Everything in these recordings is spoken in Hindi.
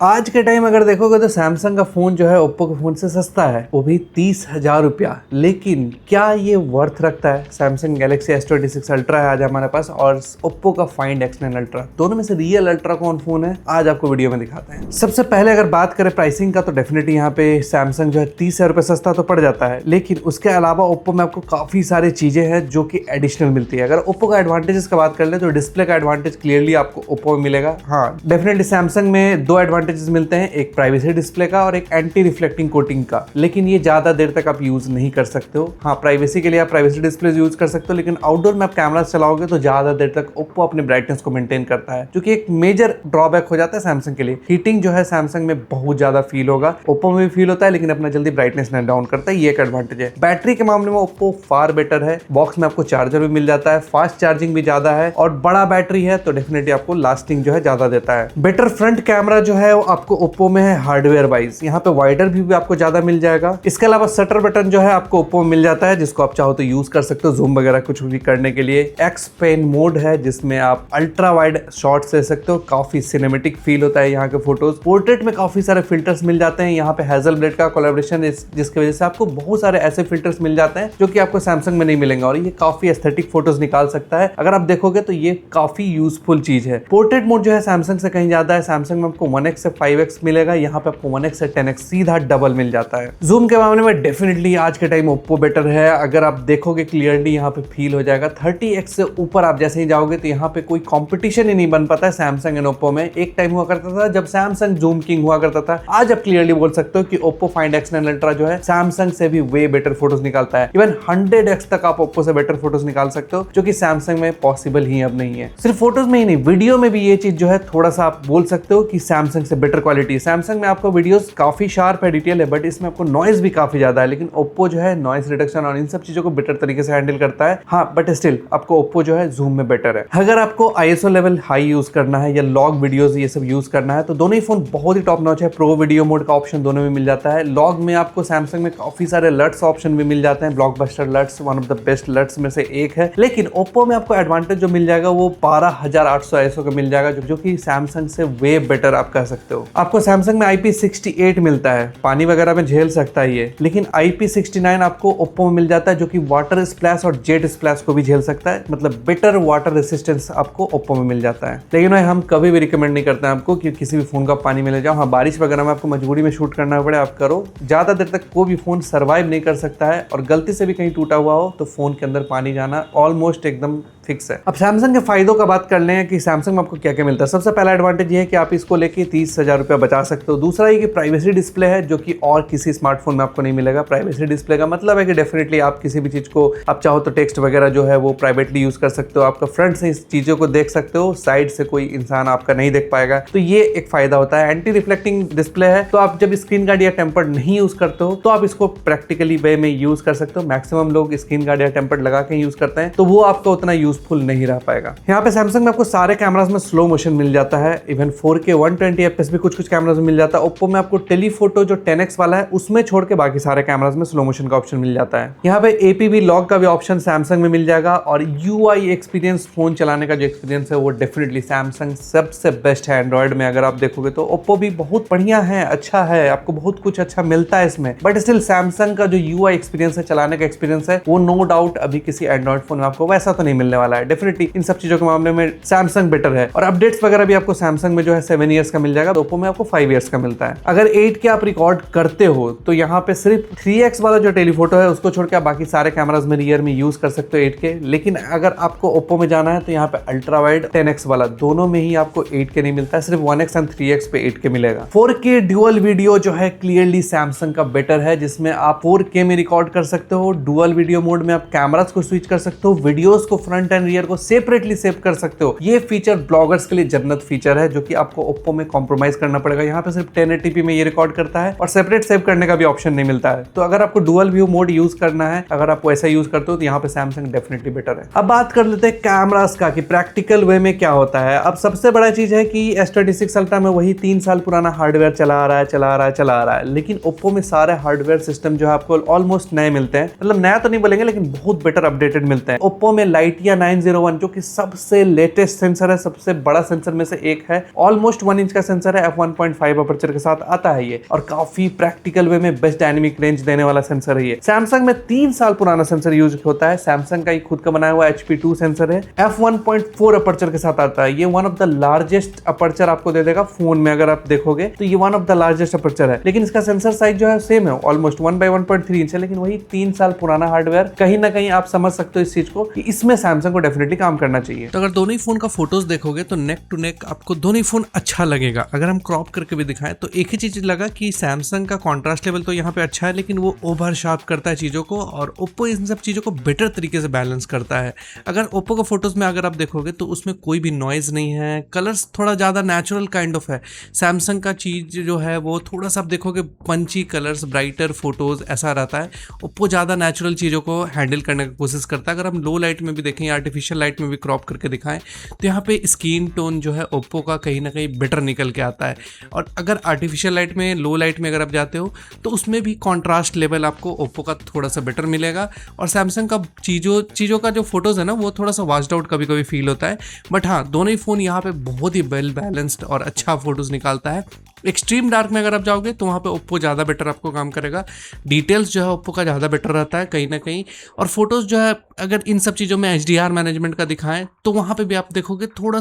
आज के टाइम अगर देखोगे तो सैमसंग का फोन जो है ओप्पो के फोन से सस्ता है, वो भी 30,000 रुपया। लेकिन क्या ये वर्थ रखता है? सैमसंग गैलेक्सी S26 अल्ट्रा है आज हमारे पास और ओप्पो का फाइंड X9 अल्ट्रा, दोनों में से रियल अल्ट्रा कौन फोन है आज आपको वीडियो में दिखाते हैं। सबसे पहले अगर बात करें प्राइसिंग का तो डेफिनेटली यहाँ पे सैमसंग जो है 30,000 रुपये सस्ता तो पड़ जाता है, लेकिन उसके अलावा ओप्पो में आपको काफी सारी चीजें हैं जो कि एडिशनल मिलती है। अगर ओप्पो का एडवांटेजेस का बात कर ले तो डिस्प्ले का एडवांटेज क्लियरली आपको ओप्पो में मिलेगा। हाँ, डेफिनेटली सैमसंग में दो एडवांटेजेस मिलते हैं, एक प्राइवेसी डिस्प्ले का और एक एंटी रिफ्लेक्टिंग कोटिंग का, लेकिन ये ज्यादा देर तक आप यूज नहीं कर सकते हो। हाँ, प्राइवेसी के लिए आप प्राइवेसी डिस्प्ले यूज कर सकते हो, लेकिन आउटडोर में आप कैमरा चलाओगे तो ज्यादा देर तक ओप्पो अपने ब्राइटनेस को मेंटेन करता है, जो कि एक मेजर ड्रॉबैक हो जाता है सैमसंग के लिए। हीटिंग जो है सैमसंग में बहुत ज्यादा फील होगा, ओप्पो में भी फील होता है, लेकिन अपना जल्दी ब्राइटनेस नहीं डाउन करता है, ये एक एडवांटेज है। बैटरी के मामले में ओप्पो फार बेटर है, बॉक्स में आपको चार्जर भी मिल जाता है, फास्ट चार्जिंग भी ज्यादा है और बड़ा बैटरी है तो डेफिनेटली आपको लास्टिंग जो है ज्यादा देता है। बेटर फ्रंट कैमरा जो है वो आपको ओप्पो में है हार्डवेयर वाइज, यहाँ पे वाइडर भी आपको ज्यादा मिल जाएगा। इसके अलावा शटर बटन जो है आपको ओप्पो में मिल जाता है, जिसको आप चाहो तो यूज कर सकते हो जूम वगैरह कुछ भी करने के लिए। एक्स पेन मोड है जिसमें आप अल्ट्रा वाइड शॉट्स ले सकते हो, काफी सिनेमेटिक फील होता है यहाँ के फोटोज। पोर्ट्रेट में काफी सारे फिल्टर्स मिल जाते हैं, यहाँ पे हेजलब्लेड का कोलैबोरेशन है, जिसकी वजह से आपको बहुत सारे ऐसे फिल्टर्स मिल जाते हैं जो कि आपको सैमसंग में नहीं मिलेंगे और ये काफी एस्थेटिक फोटोज निकाल सकता है। अगर आप देखोगे तो ये काफी यूजफुल चीज है। पोर्ट्रेट मोड जो है सैमसंग से कहीं ज्यादा है, सैमसंग में आपको 1x से 5x मिलेगा, यहाँ पे आपको 1x से 10x सीधा डबल मिल जाता है। जूम के मामले में डेफिनेटली आज के टाइम ओप्पो बेटर है, अगर आप देखोगे क्लियरली यहाँ पे फील हो जाएगा। 30x से ऊपर आप जैसे ही जाओगे तो यहाँ पे कोई कंपटीशन ही नहीं बन पाता है सैमसंग एंड ओप्पो में। एक टाइम हुआ करता था जब सैमसंग जूम किंग हुआ करता था, आज आप क्लियरली बोल सकते हो कि ओप्पो फाइंड X9 अल्ट्रा जो है सैमसंग से भी वे बेटर फोटोज निकालता है। इवन 100x तक आप ओप्पो से बेटर फोटोज निकाल सकते हो, जो कि सैमसंग में पॉसिबल ही अब नहीं है। सिर्फ फोटोज में ही नहीं, वीडियो में भी ये चीज जो है थोड़ा सा आप बोल सकते हो कि सैमसंग से बेटर क्वालिटी है। सैमसंग में आपको वीडियोस काफी शार्प है, डिटेल है, बट इसमें आपको नॉइज भी काफी ज्यादा है, लेकिन ओप्पो जो है नॉइज रिडक्शन और इन सब चीजों को बेटर तरीके से हैंडल करता है। हाँ, बट स्टिल आपको ओप्पो जो है जूम में बेटर है। अगर आपको ISO लेवल हाई यूज करना है या लॉग वीडियोस ये सब यूज करना है तो दोनों ही फोन बहुत ही टॉप नॉच है। प्रो वीडियो मोड का ऑप्शन दोनों में मिल जाता है। लॉग में आपको सैमसंग में काफी सारे लट्स ऑप्शन भी मिल जाते हैं, blockbuster lots one of the best lots में से एक है। लेकिन ओप्पो में आपको एडवांटेज जो मिल जाएगा वो 12,800 ISO का मिल जाएगा, जो कि सैमसंग से वे बेटर आप कह सकते हो। आपको सैमसंग में IP68 मिलता है, पानी वगैरह में झेल सकता है ये, लेकिन IP69 आपको ओप्पो में मिल जाता है, जो कि वाटर स्प्लैश और जेट स्प्लैश को भी झेल सकता है, मतलब बेटर वाटर रेसिस्टेंस आपको ओप्पो में मिल जाता है। लेकिन भाई हम कभी भी रिकमेंड नहीं करते हैं आपको कि किसी भी फोन का पानी में ले जाओ। हाँ, बारिश वगैरह में आपको मजबूरी में शूट करना पड़े आप करो, ज्यादा देर तक कोई भी फोन सर्वाइव नहीं कर सकता है, और गलती से भी कहीं टूटा हुआ हो तो फोन के अंदर पानी जाना ऑलमोस्ट एकदम फिक्स है। अब सैमसंग के फायदों का बात कर लें कि सैमसंग में आपको क्या क्या मिलता है। सबसे पहला एडवांटेज ये है कि आप इसको लेके 30,000 रुपया बचा सकते हो। दूसरा ये कि प्राइवेसी डिस्प्ले है, जो कि और किसी स्मार्टफोन में आपको नहीं मिलेगा। प्राइवेसी डिस्प्ले का मतलब है कि डेफिनेटली आप किसी भी चीज को आप चाहो तो टेक्स्ट वगैरह जो है वो प्राइवेटली यूज कर सकते हो, आपका फ्रंट से इस चीजों को देख सकते हो, साइड से कोई इंसान आपका नहीं देख पाएगा, तो ये एक फायदा होता है। एंटी रिफ्लेक्टिंग डिस्प्ले है, तो आप जब स्क्रीन गार्ड या टेम्पर्ड नहीं यूज करते हो तो आप इसको प्रैक्टिकली वे में यूज कर सकते हो। मैक्सिमम लोग स्क्रीन गार्ड या टेम्पर्ड लगा के यूज करते हैं, तो वो आपका उतना यूजफुल नहीं रह पाएगा। यहाँ पे सैमसंग में आपको सारे कैमरास में स्लो मोशन मिल जाता है, इवन 4K 120 FPS भी कुछ कैमरास में मिल जाता है। ओप्पो में आपको टेलीफोटो जो 10x वाला है उसमें छोड़ के बाकी सारे कैमरास में स्लो मोशन का ऑप्शन मिल जाता है। यहाँ पे APB लॉक का भी ऑप्शन सैमसंग में मिल जाएगा, और UI एक्सपीरियंस फोन चलाने का जो एक्सपीरियंस है वो डेफिनेटली सैमसंग सबसे बेस्ट है एंड्रॉइड में। अगर आप देखोगे तो ओप्पो भी बहुत बढ़िया है, अच्छा है, आपको बहुत कुछ अच्छा मिलता है इसमें, बट स्टिल सैमसंग का जो UI एक्सपीरियंस है, चलाने का एक्सपीरियंस है, वो नो डाउट अभी किसी एंड्रॉइड फोन में आपको वैसा तो नहीं मिलने वाला है। डेफिनेटली इन सब चीजों के मामले में सैमसंग बेटर है, और अपडेट्स वगैरह भी आपको सैमसंग में जो है 7 ईयर्स का मिल जाएगा, ओप्पो में आपको 5 ईयर्स का मिलता है। अगर 8K आप रिकॉर्ड करते हो तो यहाँ पे सिर्फ 3x वाला जो टेलीफोटो है उसको छोड़ के आप बाकी सारे कैमरास में रियर में यूज कर सकते हो 8K। लेकिन अगर आपको ओप्पो में जाना है तो यहाँ पे अल्ट्रा वाइड 10x वाला, दोनों में ही आपको 8K नहीं मिलता है, सिर्फ 1x एंड 3x पे 8K मिलेगा। 4K ड्यूअल वीडियो जो है क्लियरली सैमसंग का बेटर है, जिसमें आप 4K में रिकॉर्ड कर सकते हो। डुअल वीडियो मोड में आप कैमरास को स्विच कर सकते हो, वीडियोस को फ्रंट एंड रियर को सेपरेटली सेव कर सकते हो। ये फीचर ब्लॉगर्स के लिए जन्नत फीचर है, जो कि आपको ओप्पो में कॉम्प्रोमाइज करना पड़ेगा। यहाँ पे सिर्फ 1080p में ये रिकॉर्ड करता है और सेपरेट सेव करने का भी ऑप्शन नहीं मिलता है। तो अगर आपको डुअल व्यू मोड यूज करना है, अगर आप वैसा यूज करते हो तो यहाँ पे सैमसंग डेफिनेटली बेटर है। अब बात कर लेते हैं कैमरास का कि प्रैक्टिकल वे में क्या होता है। अब सबसे बड़ा चीज है कि S26 अल्ट्रा में वही 3 साल पुराना हार्डवेयर चला आ रहा है, लेकिन ओप्पो में सारे हार्डवेयर सिस्टम जो है आपको ऑलमोस्ट नए मिलते हैं। मतलब नया तो नहीं बोलेंगे, लेकिन बहुत बेटर अपडेटेड मिलते हैं। ओप्पो में लाइटिया 901 जो कि सबसे लेटेस्ट सेंसर है, सबसे बड़ा सेंसर में से एक है। ऑलमोस्ट 1 इंच का सेंसर है, f1.5 अपर्चर के साथ आता है ये, और काफी प्रैक्टिकल वे में बेस्ट डायनेमिक रेंज देने वाला सेंसर है ये। सैमसंग में 3 साल पुराना सेंसर यूज होता है। सैमसंग का ही खुद का बनाया हुआ HP2 सेंसर है, f1.4 अपर्चर के साथ आता है। ये one of the largest aperture आपको दे देगा फोन में, अगर आप देखोगे तो ये one of the largest aperture है। लेकिन इसका सेंसर साइज जो है सेम है, ऑलमोस्ट 1/1.3 इंच है, लेकिन वही 3 साल पुराना हार्डवेयर। कहीं ना कहीं आप समझ सकते हो इस चीज को कि इसमें सैमसंग को डेफिनेटली काम करना चाहिए। तो अगर दोनों ही फोन का फोटोज देखोगे तो नेक टू नेक आपको दोनों ही फोन अच्छा लगेगा। अगर हम क्रॉप करके भी दिखाएं तो एक ही चीज लगा कि सैमसंग का कॉन्ट्रास्ट लेवल तो यहाँ पे अच्छा है, लेकिन वो ओवर शार्प करता है चीजों को, और ओप्पो इन सब चीजों को बेटर तरीके से बैलेंस करता है। अगर ओप्पो का फोटोज में अगर आप देखोगे तो उसमें कोई भी नॉइज नहीं है, कलर्स थोड़ा ज्यादा नेचुरल काइंड ऑफ है। सैमसंग का चीज जो है वो थोड़ा सा आप देखोगे पंची कलर्स, ब्राइटर फोटोज ऐसा रहता है। ओप्पो ज्यादा नेचुरल चीजों को हैंडल करने की कोशिश करता है। अगर हम लो लाइट में भी देखें या आर्टिफिशियल लाइट में भी क्रॉप करके दिखाएं तो यहाँ पे स्किन टोन जो है ओप्पो का कहीं ना कहीं बेटर निकल के आता है। और अगर आर्टिफिशियल लाइट में, लो लाइट में अगर आप जाते हो तो उसमें भी कॉन्ट्रास्ट लेवल आपको ओप्पो का थोड़ा सा बेटर मिलेगा। और सैमसंग का चीज़ों का जो फोटोज़ है ना वो थोड़ा सा वाश्ड आउट कभी कभी फील होता है। बट हाँ, दोनों ही फ़ोन यहाँ पे बहुत ही वेल बैलेंस्ड और अच्छा फोटोज़ निकालता है। एक्सट्रीम डार्क में अगर आप जाओगे तो वहाँ पे ओप्पो ज़्यादा बेटर आपको काम करेगा। डिटेल्स जो है ओप्पो का ज़्यादा बेटर रहता है कहीं ना कहीं। और फोटोज़ जो है अगर इन सब चीज़ों में HDR मैनेजमेंट का दिखाएं तो वहाँ पे भी आप देखोगे थोड़ा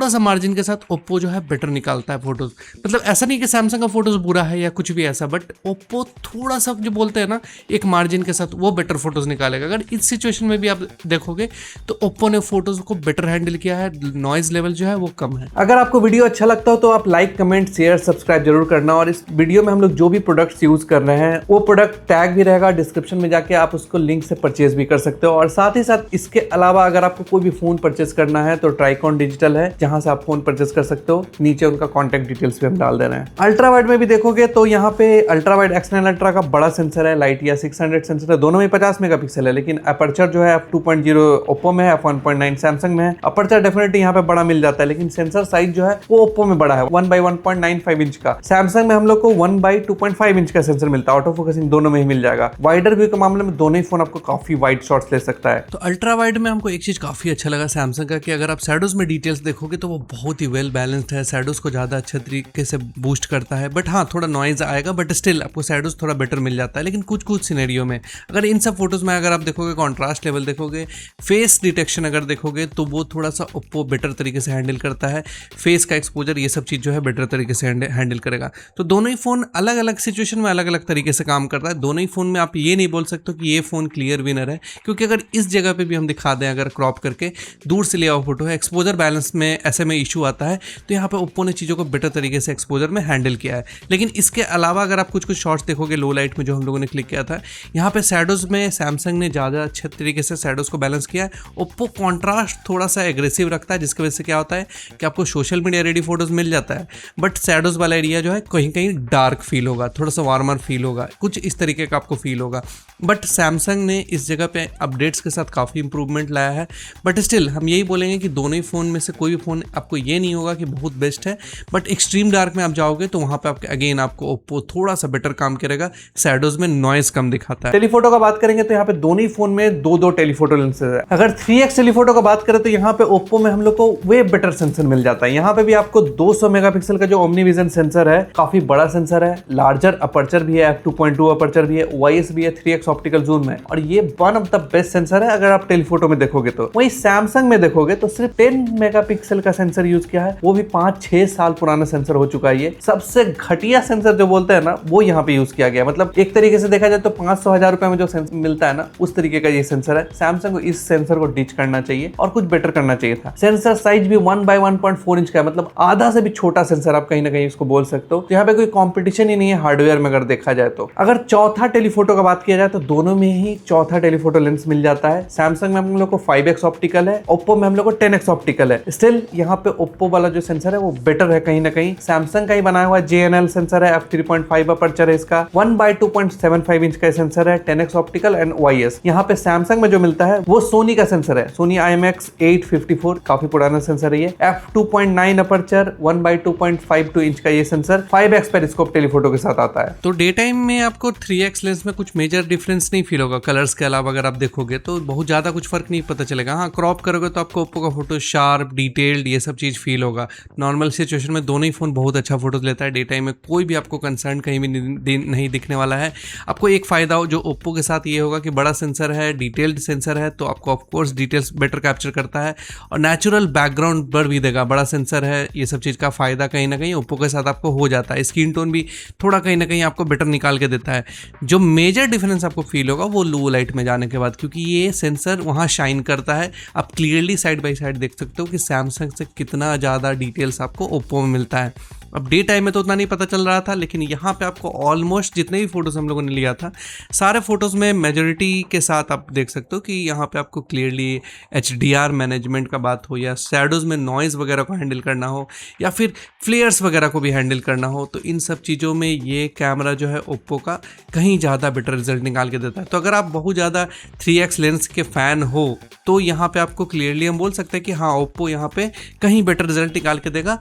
सा मार्जिन के साथ ओप्पो जो है बेटर निकालता है फोटोज। मतलब ऐसा नहीं कि सैमसंग का फोटोज बुरा है या कुछ भी ऐसा, बट ओप्पो थोड़ा सा जो बोलते हैं ना एक मार्जिन के साथ वो बेटर फोटोज निकालेगा। अगर इस सिचुएशन में भी आप देखोगे तो ओप्पो ने फोटोज को बेटर हैंडल किया है, नॉइज लेवल जो है वो कम है। अगर आपको वीडियो अच्छा लगता हो तो आप लाइक, कमेंट, शेयर, सब्सक्राइब जरूर करना। और इस वीडियो में हम लोग जो भी प्रोडक्ट्स यूज कर रहे हैं वो प्रोडक्ट टैग भी रहेगा डिस्क्रिप्शन में, जाके आप उसको लिंक से परचेज भी कर सकते हो। और साथ ही साथ इसके अलावा अगर आपको कोई भी फोन परचेज करना है तो ट्राइकॉन डिजिटल है जहां से आप फोन परचेज कर सकते हो। नीचे उनका कॉन्टैक्ट डिटेल्स भी हम डाल दे रहे हैं। अल्ट्रा वाइड में भी देखोगे तो यहाँ पे अल्ट्रा वाइड X9 अल्ट्रा का बड़ा सेंसर है, लाइट या 600 सेंसर है, दोनों में 50 मेगापिक्सल है। लेकिन अपर्चर जो है f2.0 ओप्पो में है, f1.9 सैमसंग में है। अपर्चर डेफिनेटली यहाँ पे बड़ा मिल जाता है, लेकिन सेंसर साइज जो है वो ओप्पो में बड़ा है, 1/1.95 इंच का। सैमसंग में हम लोग को 1/2.5 इंच का सेंसर मिलता है। ऑटो फोकसिंग दोनों में ही मिल जाएगा। वाइडर व्यू के मामले में दोनों ही फोन आपको काफी वाइड शॉट्स ले सकता है। तो अल्ट्रा वाइड में हमको एक चीज काफी अच्छा लगा सैमसंग का कि अगर आप शैडोज में डिटेल्स देखोगे तो वो बहुत ही वेल बैलेंस्ड है। शैडोज को ज़्यादा अच्छे तरीके से बूस्ट करता है। बट हाँ, थोड़ा नॉइज आएगा, बट स्टिल आपको शैडोज थोड़ा बेटर मिल जाता है। लेकिन कुछ सिनेरियो में अगर इन सब फोटोज़ में अगर आप देखोगे, कॉन्ट्रास्ट लेवल देखोगे, फेस डिटेक्शन अगर देखोगे तो वो थोड़ा सा ओप्पो बेटर तरीके से हैंडल करता है। फेस का एक्सपोजर, ये सब चीज़ जो है बेटर तरीके से हैंडल करेगा। तो दोनों ही फ़ोन अलग अलग सिचुएशन में अलग अलग तरीके से काम करता है। दोनों ही फ़ोन में आप ये नहीं बोल सकते कि ये फ़ोन क्लियर विनर है, क्योंकि अगर इस जगह पे भी हम दिखा दें, अगर क्रॉप करके दूर से लिया हुआ फोटो है, एक्सपोजर बैलेंस में ऐसे में इशू आता है, तो यहाँ पे ओप्पो ने चीज़ों को बेटर तरीके से एक्सपोजर में हैंडल किया है। लेकिन इसके अलावा अगर आप कुछ शॉट्स देखोगे लो लाइट में जो हम लोगों ने क्लिक किया था, यहाँ पे शैडोज में सैमसंग ने ज़्यादा अच्छे तरीके से शैडोज को बैलेंस किया है। ओप्पो कॉन्ट्रास्ट थोड़ा सा एग्रेसिव रखता है, जिसकी वजह से क्या होता है कि आपको सोशल मीडिया रेडी फोटोज मिल जाता है, बट शैडोज वाला एरिया जो है कहीं कहीं डार्क फील होगा, थोड़ा सा वार्मर फील होगा, कुछ इस तरीके का आपको फील होगा। बट सैमसंग ने इस जगह पे अपडेट्स के साथ काफ़ी इंप्रूवमेंट लाया है। बट स्टिल हम यही बोलेंगे कि दोनों ही फ़ोन में से कोई भी फ़ोन आपको ये नहीं होगा कि बहुत बेस्ट है, बट एक्सट्रीम डार्क में आप जाओगे तो वहाँ पे आपको ओप्पो थोड़ा सा बेटर काम करेगा। शैडोज में नॉइज कम दिखाता है। टेलीफोटो का बात करेंगे तो यहाँ पे दोनों ही फोन में दो टेलीफोटो लेंसेज है। अगर 3x टेलीफोटो का बात करें तो यहाँ पे ओप्पो में हम लोग को वे बेटर सेंसर मिल जाता है। यहाँ पे भी आपको 200 मेगापिक्सल का जो ओमनी विजन सेंसर है, काफी बड़ा सेंसर है, लार्जर अपर्चर भी है, f2.2 अपर्चर भी है, OIS भी है, 3x ऑप्टिकल जूम है, और ये one of the best sensor है अगर आप टेलीफोटो में देखोगे तो। वहीं सैमसंग में देखोगे तो सिर्फ 10 मेगापिक्सल का सेंसर यूज किया है, वो भी 5-6 साल पुराना सेंसर हो चुका है। ये सबसे घटिया सेंसर जो बोलते हैं ना वो यहाँ पे यूज किया गया। मतलब एक तरीके से देखा जाए तो 500,000 रुपए में जो सेंसर मिलता है ना उस तरीके का ये सेंसर है। सैमसंग को इस सेंसर को डिच करना चाहिए और कुछ बेटर करना चाहिए था। सेंसर साइज भी 1/1.4 इंच का है, मतलब आधा से भी छोटा सेंसर आप कहीं ना कहीं इसको बोल सकते हो। तो यहाँ पे कोई कंपटीशन ही नहीं है हार्डवेयर में अगर देखा जाए तो। अगर चौथा टेलीफोटो का बात किया जाए तो दोनों में ही चौथा टेलीफोटो लेंस मिल जाता है। सैमसंग में हम लोग को 5x ऑप्टिकल है, ओप्पो में हम लोग को 10x ऑप्टिकल है। स्टिल यहाँ पे ओप्पो वाला जो सेंसर है वो बेटर है कहीं ना कहीं। सैमसंग का ही बनाया हुआ JNL सेंसर है, f3.5 अपर्चर है इसका, 1/2.75 इंच का सेंसर है, 10x ऑप्टिकल एंड OIS। यहाँ पे सैमसंग में जो मिलता है वो सोनी का सेंसर है, सोनी IMX854, काफी पुराना सेंसर है ये, f2.9 अपर्चर, 1/2.52 इंच का ये सेंसर, 5x पेरिस्कोप टेलीफोटो के साथ आता है। तो डे टाइम में आपको 3x लेंस में कुछ मेजर डिफरेंस नहीं फील होगा कलर्स के अलावा। अगर आप देखोगे तो बहुत ज़्यादा कुछ फर्क नहीं पता चलेगा। हाँ, क्रॉप करोगे तो आपको ओप्पो का फोटो शार्प, डिटेल्ड, ये सब चीज़ फील होगा। नॉर्मल सिचुएशन में दोनों ही फ़ोन बहुत अच्छा फोटोज लेता है। डे टाइम में कोई भी आपको कंसर्न कहीं भी नहीं दिखने वाला है। आपको एक फ़ायदा हो जो ओप्पो के साथ ये होगा कि बड़ा सेंसर है, डिटेल्ड सेंसर है, तो आपको ऑफकोर्स डिटेल्स बेटर कैप्चर करता है और नेचुरल बैकग्राउंड ब्लर भी देगा। बड़ा सेंसर है, ये सब चीज़ का फ़ायदा कहीं ना कहीं ओप्पो के साथ आपको हो जाता है। स्क्रीन टोन भी थोड़ा कहीं ना कहीं आपको बेटर निकाल के देता है। जो मेजर डिफरेंस आपको फील होगा वो लो लाइट में जाने के बाद, क्योंकि ये सेंसर वहाँ शाइन करता है। आप क्लियरली साइड बाय साइड देख सकते हो कि सैमसंग से कितना ज़्यादा डिटेल्स आपको ओप्पो में मिलता है। अब डे टाइम में तो उतना नहीं पता चल रहा था, लेकिन यहाँ पे आपको ऑलमोस्ट जितने भी फोटोज़ हम लोगों ने लिया था सारे फोटोज़ में मेजॉरिटी के साथ आप देख सकते हो कि यहाँ पे आपको क्लियरली HDR मैनेजमेंट का बात हो या शैडोज़ में नॉइज़ वगैरह को हैंडल करना हो या फिर फ्लेयर्स वगैरह को भी हैंडल करना हो, तो इन सब चीज़ों में ये कैमरा जो है ओप्पो का कहीं ज़्यादा बेटर रिजल्ट निकाल के देता है। तो अगर आप बहुत ज़्यादा 3x लेंस के फ़ैन हो तो यहाँ पे आपको क्लियरली हम बोल सकते हैं कि हाँ, ओप्पो यहाँ पे कहीं बेटर रिजल्ट निकाल के देगा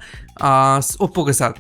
ओप्पो के साथ।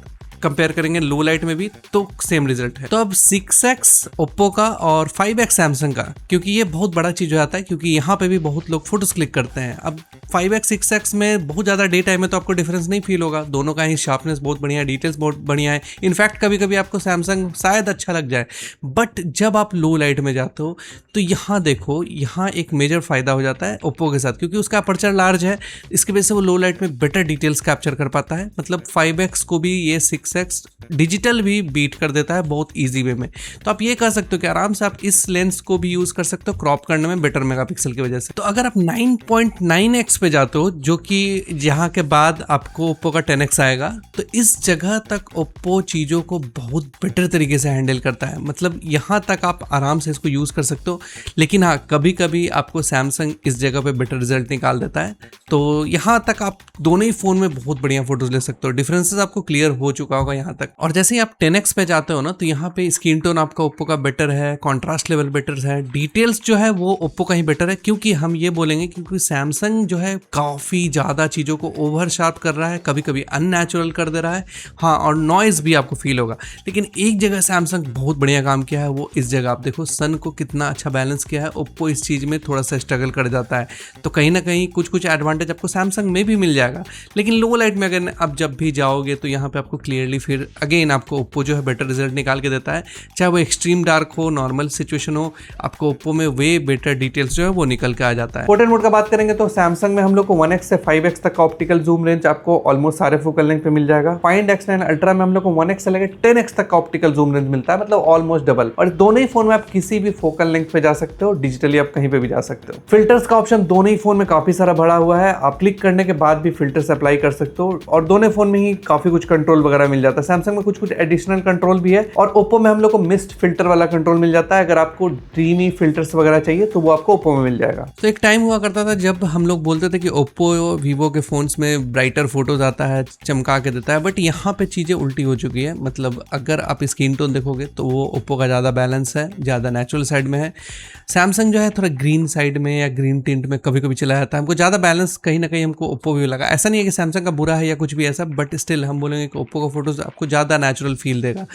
कंपेयर करेंगे लो लाइट में भी तो सेम रिजल्ट है। तो अब 6x ओप्पो का और 5x सैमसंग का, क्योंकि ये बहुत बड़ा चीज़ हो जाता है, क्योंकि यहाँ पे भी बहुत लोग फोटोज क्लिक करते हैं। अब 5x 6x में बहुत ज़्यादा डे टाइम में तो आपको डिफरेंस नहीं फील होगा। दोनों का ही शार्पनेस बहुत बढ़िया है, डिटेल्स बहुत बढ़िया है। इनफैक्ट कभी कभी आपको सैमसंग शायद अच्छा लग जाए, बट जब आप लो लाइट में जाते हो तो यहाँ देखो, यहाँ एक मेजर फ़ायदा हो जाता है ओप्पो के साथ, क्योंकि उसका अपर्चर लार्ज है। इसकी वजह से वो लो लाइट में बेटर डिटेल्स कैप्चर कर पाता है। मतलब 5x को भी ये 6x डिजिटल भी बीट कर देता है बहुत इजी वे में। तो आप ये कह सकते हो कि आराम से आप इस लेंस को भी यूज़ कर सकते हो क्रॉप करने में बेटर मेगापिक्सल की वजह से। तो अगर आप 9.9x पे जाते हो, जो कि यहाँ के बाद आपको ओप्पो का 10x आएगा, तो इस जगह तक ओप्पो चीज़ों को बहुत बेटर तरीके से हैंडल करता है। मतलब यहाँ तक आप आराम से इसको यूज़ कर सकते हो। लेकिन हाँ, कभी कभी आपको सैमसंग इस जगह पे बेटर रिजल्ट निकाल देता है। तो यहाँ तक आप दोनों ही फ़ोन में बहुत बढ़िया फोटोज ले सकते हो। डिफरेंसेस आपको क्लियर हो चुका होगा यहाँ तक। और जैसे ही आप 10x पे जाते हो ना, तो यहाँ पे स्क्रीन टोन आपका ओप्पो का बेटर है, कॉन्ट्रास्ट लेवल बेटर है, डिटेल्स जो है वो ओप्पो का ही बेटर है। क्योंकि हम ये बोलेंगे क्योंकि सैमसंग जो है काफ़ी ज़्यादा चीज़ों को ओवर शार्प कर रहा है, कभी कभी अननेचुरल कर दे रहा है। हाँ, और नॉइज़ भी आपको फील होगा। लेकिन एक जगह सैमसंग बहुत बढ़िया काम किया है, वो इस जगह आप देखो सन को कितना अच्छा बैलेंस किया है। ओप्पो इस चीज़ में थोड़ा सा स्ट्रगल कर जाता है। तो कहीं ना कहीं कुछ एडवांटेज आपको सैमसंग में भी मिल जाएगा। लेकिन लो लाइट में अगर आप जब भी जाओगे तो यहाँ पे आपको क्लियरली फिर अगेन आपको ओप्पो जो है बेटर रिजल्ट निकाल के देता है। चाहे वो एक्सट्रीम डार्क हो, नॉर्मल सिचुएशन हो, आपको ओप्पो में वे बेटर डिटेल्स जो है वो निकल के आ जाता है। पोर्ट्रेट मोड का बात करेंगे तो सैमसंग में हम लोग को 1x से 5x तक का ऑप्टिकल जूम रेंज आपको ऑलमोस्ट सारे फोकल लेंथ पे मिल जाएगा। फाइंड X9 अल्ट्रा में हम लोग को 1x से लेकर 10x तक का ऑप्टिकल जूम रेंज मिलता है, मतलब ऑलमोस्ट डबल। और दोनों ही फोन में आप किसी भी फोकल लेंथ पे जा सकते हो, डिजिटली आप कहीं पे भी जा सकते हो। फिल्टर्स का ऑप्शन दोनों ही फोन में काफी सारा बढ़ा हुआ है। आप क्लिक करने के बाद भी फिल्टर्स अप्लाई कर सकते हो और दोनों फोन में ही काफी कुछ कंट्रोल वगैरह मिल जाता है। सैमसंग में कुछ एडिशनल कंट्रोल भी है और ओप्पो में हम लोग को मिस्ट फिल्टर वाला कंट्रोल मिल जाता है। अगर आपको ड्रीमी फिल्टर्स वगैरह चाहिए तो वो आपको ओप्पो में मिल जाएगा। तो एक टाइम हुआ करता था जब हम लोग बोलते थे कि ओप्पो वीवो के फोन्स में ब्राइटर फोटोज आता है, चमका के देता है, बट यहाँ पे चीज़ें उल्टी हो चुकी है। मतलब अगर आप स्क्रीन टोन देखोगे तो वो ओप्पो का ज़्यादा बैलेंस है, ज़्यादा नेचुरल साइड में है। सैमसंग जो है थोड़ा ग्रीन साइड में या ग्रीन टिंट में कभी कभी चला जाता है। हमको ज़्यादा बैलेंस कहीं ना कहीं हमको ओप्पो भी लगा। ऐसा नहीं है कि सैमसंग का बुरा है या कुछ भी ऐसा, बट स्टिल हम बोलेंगे कि ओप्पो का फोटोज आपको ज़्यादा नेचुरल फील देगा।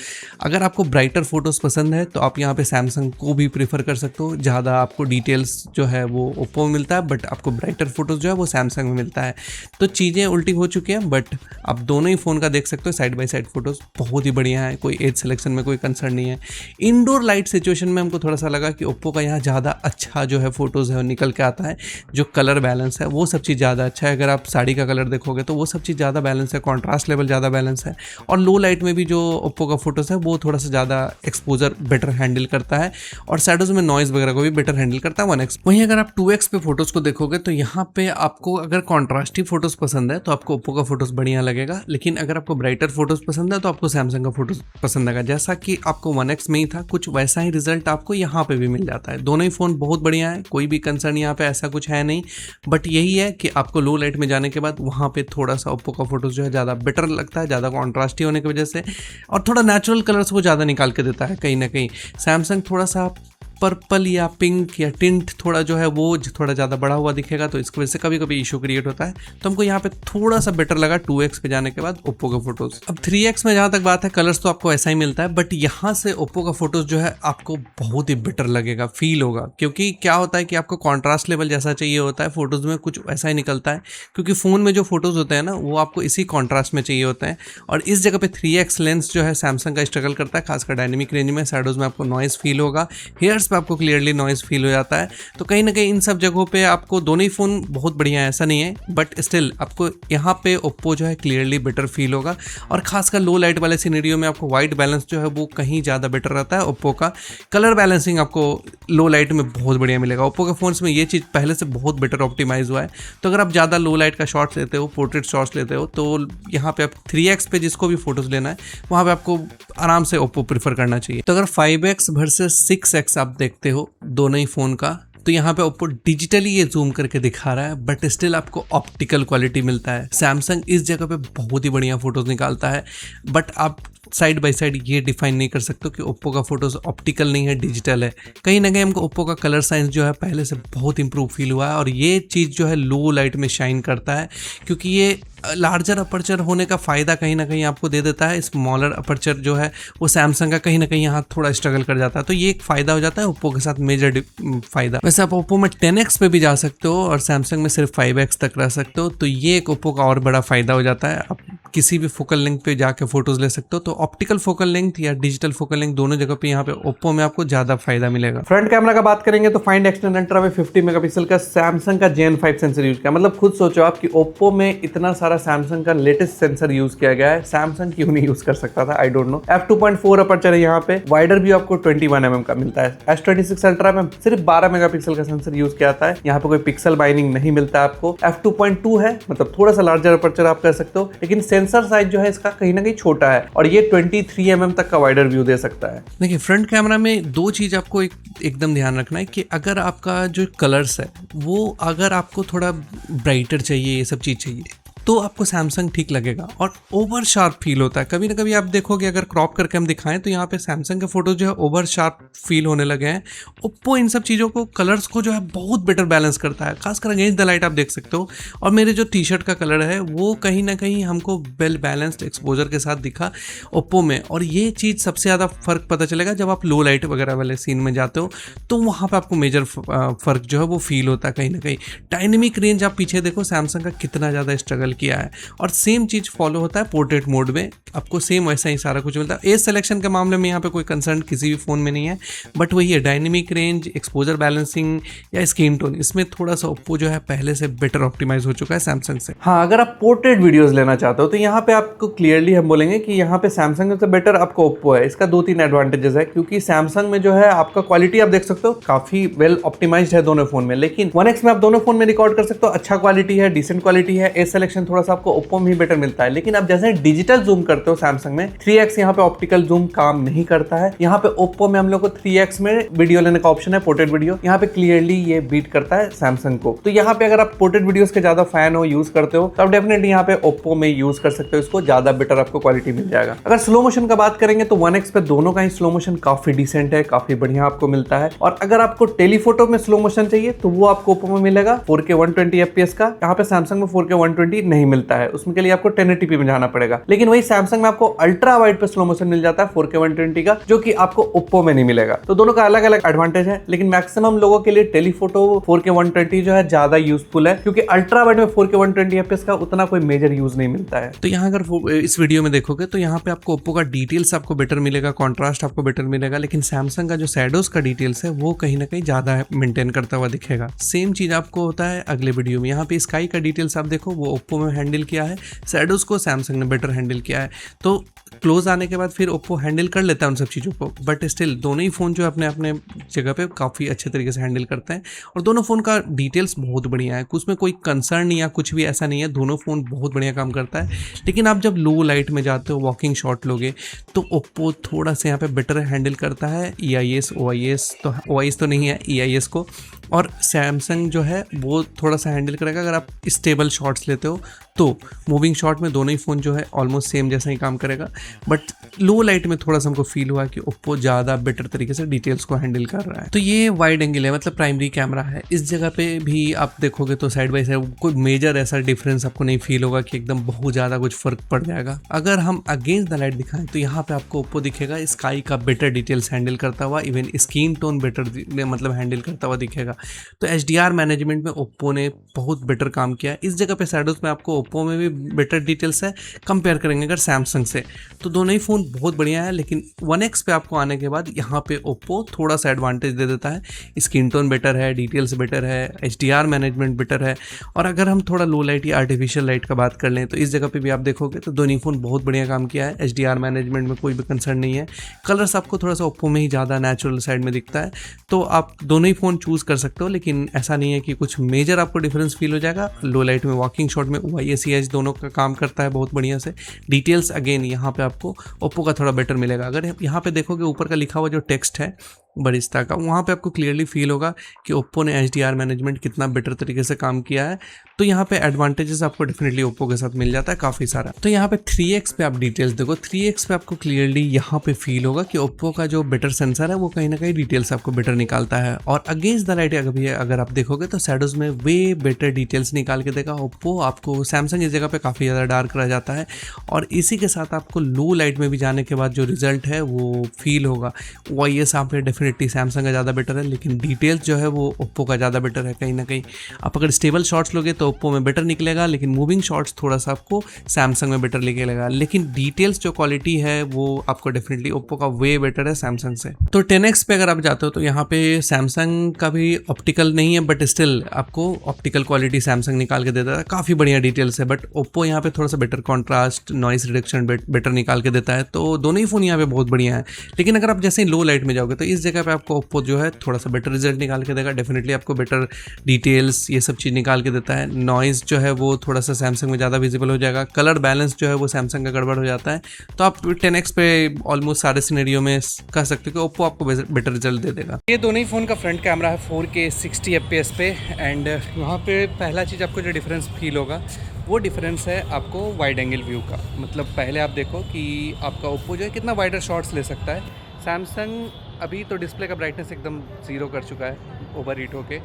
अगर आपको ब्राइटर फोटोज़ पसंद है तो आप यहाँ पे सैमसंग को भी प्रीफर कर सकते हो। ज़्यादा आपको डिटेल्स जो है वो ओप्पो में मिलता है, बट आपको ब्राइटर फोटोज़ जो है वो सैमसंग में मिलता है। तो चीज़ें उल्टी हो चुकी हैं, बट आप दोनों ही फ़ोन का देख सकते हो। साइड बाय साइड फोटोज़ बहुत ही बढ़िया है, कोई एज सिलेक्शन में कोई कंसर्न नहीं है। इंडोर लाइट सिचुएशन में हमको थोड़ा सा लगा कि ओप्पो का यहाँ ज़्यादा अच्छा जो है फोटोज़ है निकल के आता है। जो कलर बैलेंस है वो सब चीज़ ज़्यादा अच्छा है। अगर आप साड़ी का कलर देखोगे तो वो सब चीज़ ज़्यादा बैलेंस है, कॉन्ट्रास्ट लेवल ज़्यादा बैलेंस है। और लो लाइट में भी जो ओप्पो का फोटोज़ है वो थोड़ा सा ज़्यादा एक्सपोजर बेटर हैंडल करता है और शैडोज़ में नॉइज़ वगैरह को भी बेटर हैंडल करता है 1x। वहीं अगर आप 2x पे फोटोज़ को देखोगे तो यहाँ पे आपको अगर कॉन्ट्रास्टिव फोटोज पसंद है तो आपको ओप्पो का फोटोज बढ़िया लगेगा, लेकिन अगर आपको ब्राइटर फोटोज पसंद है तो आपको सैमसंग का फोटोज पसंद आएगा। जैसा कि आपको 1X में ही था, कुछ वैसा ही रिजल्ट आपको यहाँ पे भी मिल जाता है। दोनों ही फ़ोन बहुत बढ़िया है, कोई भी कंसर्न यहाँ पे ऐसा कुछ है नहीं, बट यही है कि आपको लो लाइट में जाने के बाद वहाँ पे थोड़ा सा ओप्पो का फोटोज जो है ज़्यादा बेटर लगता है, ज़्यादा कॉन्ट्रास्टी होने की वजह से, और थोड़ा नेचुरल कलर्स वो ज़्यादा निकाल के देता है कहीं ना कहीं। सैमसंग थोड़ा सा पर्पल या पिंक या टिंट थोड़ा जो है वो थोड़ा ज़्यादा बड़ा हुआ दिखेगा, तो इसकी वजह से कभी कभी इशू क्रिएट होता है। तो हमको यहाँ पे थोड़ा सा बेटर लगा 2X पे जाने के बाद ओप्पो का फोटोज़। अब 3X में जहाँ तक बात है, कलर्स तो आपको ऐसा ही मिलता है, बट यहाँ से ओप्पो का फोटोज़ जो है आपको बहुत ही बेटर लगेगा, फील होगा। क्योंकि क्या होता है कि आपको कॉन्ट्रास्ट लेवल जैसा चाहिए होता है फोटोज़ में, कुछ ऐसा ही निकलता है, क्योंकि फ़ोन में जो फोटोज़ होते हैं ना वो आपको इसी कॉन्ट्रास्ट में चाहिए होते हैं। और इस जगह पे 3X लेंस जो है सैमसंग का स्ट्रगल करता है, खासकर डायनेमिक रेंज में। शैडोज़ में आपको नॉइज़ फील होगा, हेयर्स पे आपको क्लियरली नॉइज़ फील हो जाता है। तो कहीं ना कहीं इन सब जगहों पे आपको दोनों ही फ़ोन बहुत बढ़िया है, ऐसा नहीं है, बट स्टिल आपको यहाँ पे ओप्पो जो है क्लियरली बेटर फील होगा। और खासकर लो लाइट वाले सिनेरियो में आपको वाइट बैलेंस जो है वो कहीं ज़्यादा बेटर रहता है ओप्पो का। कलर बैलेंसिंग आपको लो लाइट में बहुत बढ़िया मिलेगा। ओप्पो के फ़ोन्स में ये चीज़ पहले से बहुत बेटर ऑप्टिमाइज हुआ है। तो अगर आप ज़्यादा लो लाइट का शॉट्स लेते हो, पोर्ट्रेट शॉट्स लेते हो, तो यहाँ पे आप 3X पे जिसको भी फोटोज़ लेना है वहाँ पे आपको आराम से ओप्पो प्रीफर करना चाहिए। तो अगर 5X वर्सेस 6X आप देखते हो दोनों ही फ़ोन का, तो यहाँ पे ओप्पो डिजिटली ये जूम करके दिखा रहा है, बट स्टिल आपको ऑप्टिकल क्वालिटी मिलता है। सैमसंग इस जगह पे बहुत ही बढ़िया फोटोज़ निकालता है, बट आप साइड बाय साइड ये डिफाइन नहीं कर सकते कि ओप्पो का फोटोज़ ऑप्टिकल नहीं है, डिजिटल है। कहीं ना कहीं हमको ओप्पो का कलर साइंस जो है पहले से बहुत इंप्रूव फील हुआ है, और ये चीज़ जो है लो लाइट में शाइन करता है, क्योंकि ये लार्जर अपर्चर होने का फ़ायदा कहीं ना कहीं आपको दे देता है। स्मॉलर अपर्चर जो है वो सैमसंग का कहीं ना कहीं यहाँ थोड़ा स्ट्रगल कर जाता है, तो ये एक फ़ायदा हो जाता है ओप्पो के साथ, मेजर फ़ायदा। वैसे आप ओप्पो में 10X पे भी जा सकते हो और सैमसंग में सिर्फ 5X तक रह सकते हो, तो ये एक ओप्पो का और बड़ा फ़ायदा हो जाता है। आप किसी भी फोकल लेंथ पे जाके फोटोज़ ले सकते हो। तो ऑप्टिकल फोकल लेंथ या डिजिटल फोकल लेंथ दोनों जगह पे यहाँ पे ओप्पो में आपको ज़्यादा फायदा मिलेगा। फ्रंट कैमरा का बात करेंगे तो फाइंड एक्सटेंड अल्ट्रा में 50 मेगापिक्सल का सैमसंग का Gen 5 सेंसर यूज किया। मतलब खुद सोचो आप कि ओप्पो में इतना सारा सैमसंग का लेटेस्ट सेंसर यूज किया गया है, सैमसंग क्यों नहीं यूज कर सकता था, I don't know. f2.4 aperture है यहाँ पे, वाइडर भी आपको 21mm का मिलता है। S26 अल्ट्रा में सिर्फ 12 मेगापिक्सल का सेंसर यूज किया जाता है, यहाँ पे कोई पिक्सल बाइंडिंग नहीं मिलता है आपको। f2.2 है, मतलब थोड़ा सा लार्जर अपर्चर आप कर सकते हो, लेकिन सेंसर साइज जो है इसका कहीं ना कहीं छोटा है, और ये 23mm तक का वाइडर व्यू दे सकता है। देखिए, फ्रंट कैमरा में दो चीज आपको एकदम ध्यान रखना है कि अगर आपका जो कलर्स है वो अगर आपको थोड़ा ब्राइटर चाहिए, ये सब चीज चाहिए, तो आपको सैमसंग ठीक लगेगा और ओवर शार्प फील होता है। कभी ना कभी आप देखोगे, अगर क्रॉप करके हम दिखाएं तो यहाँ पे सैमसंग के फोटो जो है ओवर शार्प फील होने लगे हैं। ओप्पो इन सब चीज़ों को, कलर्स को जो है बहुत बेटर बैलेंस करता है, खासकर अगेंस्ट द लाइट आप देख सकते हो। और मेरे जो टी शर्ट का कलर है वो कहीं ना कहीं हमको वेल बैलेंस्ड एक्सपोजर के साथ दिखा ओप्पो में, और ये चीज़ सबसे ज़्यादा फ़र्क पता चलेगा जब आप लो लाइट वगैरह वाले सीन में जाते हो, तो वहाँ पर आपको मेजर फ़र्क जो है वो फील होता है कहीं ना कहीं। डायनेमिक रेंज आप पीछे देखो सैमसंग का कितना ज़्यादा स्ट्रगल किया है, और सेम चीज फॉलो होता है पोर्ट्रेट मोड में, आपको सेम वैसा ही सारा कुछ मिलता है। एज सिलेक्शन के मामले में यहाँ पे कोई कंसर्न किसी भी फोन में नहीं है, बट वही है डायनेमिक रेंज, एक्सपोजर बैलेंसिंग या स्क्रीन टोन, इसमें थोड़ा सा ओप्पो जो है पहले से बेटर ऑप्टिमाइज हो चुका है सैमसंग से। हाँ, अगर आप पोर्ट्रेट वीडियोस लेना चाहते हो तो यहाँ पे आपको क्लियरली हम बोलेंगे कि यहाँ पे सैमसंग से बेटर आपको ओप्पो है। इसका 2-3 एडवांटेजेस है, क्योंकि सैमसंग में जो है आपका क्वालिटी आप देख सकते हो काफी वेल ऑप्टिमाइज्ड है दोनों फोन में, लेकिन 1X में आप दोनों फोन में रिकॉर्ड कर सकते हो, अच्छा क्वालिटी है, डिसेंट क्वालिटी है। एज सिलेक्शन थोड़ा सा आपको ओप्पो में बेटर मिलता है, लेकिन आप जैसे डिजिटल जूम करते हो सैमसंग में 3X यहाँ पे ऑप्टिकल जूम काम नहीं करता है। यहाँ पे ओप्पो में हम लोग को 3X में वीडियो लेने का ऑप्शन है, पोर्ट्रेट वीडियो, यहाँ पे क्लियरली ये बीट करता है सैमसंग को। तो यहाँ पे अगर आप पोर्ट्रेट वीडियोस के ज्यादा फैन हो, यूज करते हो, तो आप डेफिनेटली यहाँ पे ओप्पो में यूज कर सकते हो, इसको ज्यादा बेटर आपको क्वालिटी मिल जाएगा। अगर स्लो मोशन का बात करेंगे तो 1X पे दोनों का ही स्लो मोशन काफी डिसेंट है, काफी बढ़िया आपको मिलता है। और अगर आपको टेलीफोटो में स्लो मोशन चाहिए तो वो आपको ओप्पो में मिलेगा 4K 120 FPS का, यहाँ पे सैमसंग में 4K 120 नहीं मिलता है, उसमें के लिए आपको 1080p में जाना पड़ेगा। लेकिन वही सैमसंग में आपको अल्ट्रा वाइड पे स्लो मोशन मिल जाता है 4K 120 का, जो कि आपको ओप्पो में नहीं मिलेगा। तो दोनों का अलग अलग एडवांटेज है, लेकिन मैक्सिमम लोगों के लिए टेलीफोटो 4K 120 जो है ज्यादा यूजफुल है, क्योंकि अल्ट्रा वाइड में 4K 120 FPS का उतना कोई मेजर यूज नहीं मिलता है। तो यहाँ अगर इस वीडियो में देखोगे तो यहाँ पे आपको ओप्पो का डिटेल्स आपको बेटर मिलेगा, कॉन्ट्रास्ट आपको बेटर मिलेगा, लेकिन सैमसंग का जो शैडोज का डिटेल्स है वो कहीं ना कहीं ज्यादा मेंटेन करता हुआ दिखेगा। सेम चीज आपको होता है अगले वीडियो में। यहाँ पे स्काई का डिटेल्स आप देखो, वो ओप्पो में हैंडल किया है, शैडोज़ को सैमसंग ने बेटर हैंडल किया है। तो क्लोज आने के बाद फिर ओप्पो हैंडल कर लेता है उन सब चीज़ों को, बट स्टिल दोनों ही फ़ोन जो अपने अपने जगह पे काफ़ी अच्छे तरीके से हैंडल करते हैं और दोनों फ़ोन का डिटेल्स बहुत बढ़िया है, उसमें कोई कंसर्न या कुछ भी ऐसा नहीं है, दोनों फ़ोन बहुत बढ़िया काम करता है। लेकिन आप जब लो लाइट में जाते हो, वॉकिंग शॉट लोगे, तो ओप्पो थोड़ा सा यहाँ पे बेटर हैंडल करता है EIS OIS, तो OIS तो नहीं है, EIS को, और सैमसंग जो है वो थोड़ा सा हैंडल करेगा अगर आप स्टेबल शॉट्स लेते हो तो। मूविंग शॉट में दोनों ही फ़ोन जो है ऑलमोस्ट सेम जैसा ही काम करेगा, बट लो लाइट में थोड़ा सा हमको फील हुआ कि ओप्पो ज़्यादा बेटर तरीके से डिटेल्स को हैंडल कर रहा है। तो ये वाइड एंगल है, मतलब प्राइमरी कैमरा है। इस जगह पे भी आप देखोगे तो साइड बाई साइड कोई मेजर ऐसा डिफरेंस आपको नहीं फील होगा कि एकदम बहुत ज़्यादा कुछ फ़र्क पड़ जाएगा। अगर हम अगेंस्ट द लाइट दिखाएं तो यहाँ पे आपको ओप्पो दिखेगा स्काई का बेटर डिटेल्स हैंडल करता हुआ, इवन स्किन टोन बेटर मतलब हैंडल करता हुआ दिखेगा। तो HDR मैनेजमेंट में ओप्पो ने बहुत बेटर काम किया है। इस जगह पे शैडोज़ में आपको ओप्पो में भी बेटर डिटेल्स है कंपेयर करेंगे अगर सैमसंग से, तो दोनों ही फ़ोन बहुत बढ़िया है। लेकिन 1X पे आपको आने के बाद यहाँ पे ओप्पो थोड़ा सा एडवांटेज दे देता है, स्किन टोन बेटर है, डिटेल्स बेटर है, HDR मैनेजमेंट बेटर है। और अगर हम थोड़ा लो लाइट या आर्टिफिशियल लाइट का बात कर लें तो इस जगह पे भी आप देखोगे तो दोनों फ़ोन बहुत बढ़िया काम किया है। HDR मैनेजमेंट में कोई भी कंसर्न नहीं है। कलर्स आपको थोड़ा सा ओप्पो में ही ज़्यादा नेचुरल साइड में दिखता है, तो आप दोनों ही फ़ोन चूज़ कर सकते हो, लेकिन ऐसा नहीं है कि कुछ मेजर आपको डिफरेंस फील हो जाएगा। लो लाइट में, वॉकिंग शॉट में OIS EIS दोनों का काम करता है बहुत बढ़िया से। डिटेल्स अगेन यहाँ पे आपको ओप्पो का थोड़ा बेटर मिलेगा। अगर यहाँ पे देखोगे ऊपर का लिखा हुआ जो टेक्स्ट है बरिस्ता का, वहाँ पे आपको क्लियरली फील होगा कि ओप्पो ने HDR मैनेजमेंट कितना बेटर तरीके से काम किया है। तो यहाँ पे एडवांटेजेस आपको डेफिनेटली ओप्पो के साथ मिल जाता है काफ़ी सारा। तो यहाँ पे 3X पे आप डिटेल्स देखो, 3X पे आपको क्लियरली यहाँ पे फील होगा कि ओप्पो का जो बेटर सेंसर है वो कहीं ना कहीं डिटेल्स आपको बेटर निकालता है। और अगेंस्ट द लाइट अगर आप देखोगे तो शैडोज़ में वे बेटर डिटेल्स निकाल के देगा ओप्पो आपको। सैमसंग इस जगह पे काफ़ी ज़्यादा डार्क रह जाता है, और इसी के साथ आपको लो लाइट में भी जाने के बाद जो रिजल्ट है वो फील होगा। OIS आप डेफिनेटली सैमसंग का ज़्यादा बेटर है, लेकिन डिटेल्स जो है वो ओप्पो का ज़्यादा बेटर है कहीं ना कहीं। आप अगर स्टेबल शॉट्स लोगे तो ओप्पो में बेटर निकलेगा, लेकिन मूविंग शॉट्स थोड़ा सा आपको सैमसंग में बेटर निकलेगा। लेकिन डिटेल्स जो क्वालिटी है वो आपको डेफिनेटली ओप्पो का वे बेटर है सैमसंग से। तो 10X पे अगर आप जाते हो तो यहाँ पे सैमसंग का भी ऑप्टिकल नहीं है, बट स्टिल आपको ऑप्टिकल क्वालिटी सैमसंग निकाल के देता है, काफ़ी बढ़िया डिटेल्स है। बट ओप्पो यहाँ पे थोड़ा सा better contrast, noise reduction better निकाल के देता है। तो दोनों ही फ़ोन यहाँ पे बहुत बढ़िया है। लेकिन अगर आप जैसे ही लो लाइट में जाओगे तो इस जगह पे आपको ओप्पो जो है थोड़ा सा बेटर रिजल्ट निकाल के देगा, डेफिनेटली आपको बेटर डिटेल्स ये सब चीज़ निकाल के देता है। नॉइज़ जो है वो थोड़ा सा सैमसंग में ज़्यादा विजिबल हो जाएगा। कलर बैलेंस जो है वो सैमसंग का गड़बड़ हो जाता है। तो आप 10X पे ऑलमोस्ट सारे सिनेरियो में कह सकते हो कि ओप्पो आपको बेटर रिजल्ट दे देगा। ये दोनों ही फ़ोन का फ्रंट कैमरा है 4K 60 FPS पे, एंड वहाँ पे पहला चीज़ आपको जो डिफरेंस फील होगा वो डिफरेंस है आपको वाइड एंगल व्यू का। मतलब पहले आप देखो कि आपका ओप्पो जो है कितना वाइडर शॉट्स ले सकता है। सैमसंग अभी तो डिस्प्ले का ब्राइटनेस एकदम 0 कर चुका है ओवर हीट होके,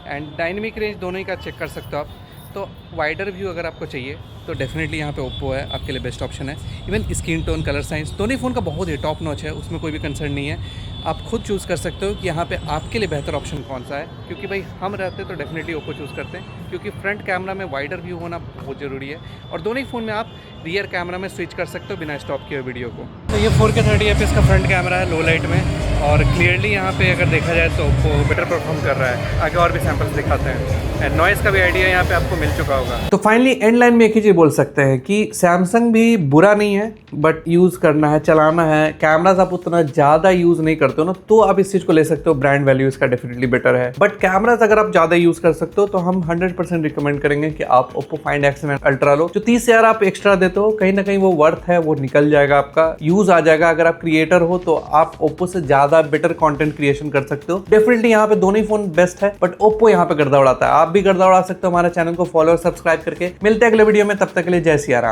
एंड डायनेमिक रेंज दोनों ही का चेक कर सकते हो आप। तो वाइडर व्यू अगर आपको चाहिए तो डेफिनेटली यहाँ पे ओप्पो है आपके लिए बेस्ट ऑप्शन है। Even skin tone, colour science दोनों ही फ़ोन का बहुत ही टॉप नॉच है, उसमें कोई भी कंसर्न नहीं है। आप खुद चूज़ कर सकते हो कि यहाँ पे आपके लिए बेहतर ऑप्शन कौन सा है, क्योंकि भाई हम रहते तो डेफिनेटली ओप्पो चूज़ करते हैं, क्योंकि फ्रंट कैमरा में वाइडर व्यू होना बहुत ज़रूरी है। और दोनों ही फ़ोन में आप रियर कैमरा में स्विच कर सकते हो बिना स्टॉप किए वीडियो को। तो ये 4K 30 FPS का फ्रंट कैमरा है लो लाइट में, और क्लियरली यहाँ पे अगर देखा जाए तो ओप्पो बेटर परफॉर्म कर रहा है। आगे और भी सैम्पल्स दिखाते हैं, एंड नॉइज़ का भी आइडिया यहाँ पे आपको मिल चुका होगा। तो फाइनली एंड लाइन में एक ही चीज़ बोल सकते हैं कि सैमसंग भी बुरा नहीं है, बट यूज़ करना है, चलाना है। कैमराज आप उतना ज़्यादा यूज़ नहीं करते हो ना, तो आप इस चीज़ को ले सकते हो। ब्रांड वैल्यू इसका डेफिनेटली बेटर है, बट कैमराज अगर आप ज़्यादा यूज़ कर सकते हो तो हम 100% रिकमेंड करेंगे कि आप Oppo find X7 ultra low. जो 30,000 आप एक्स्ट्रा देते हो कहीं ना कहीं वो वर्थ है, वो निकल जाएगा, आपका यूज़ आ जाएगा। अगर आप क्रिएटर हो तो आप ओप्पो से ज़्यादा बेटर कंटेंट क्रिएशन कर सकते हो। डेफिनेटली यहाँ पे दोनों ही फोन बेस्ट है, बट ओप्पो यहाँ पे गर्दा उड़ाता है। आप भी गर्दा उड़ा सकते हो हमारे चैनल को फॉलो और सब्सक्राइब करके। मिलते हैं अगले वीडियो में, तब तक के लिए जय सिया राम।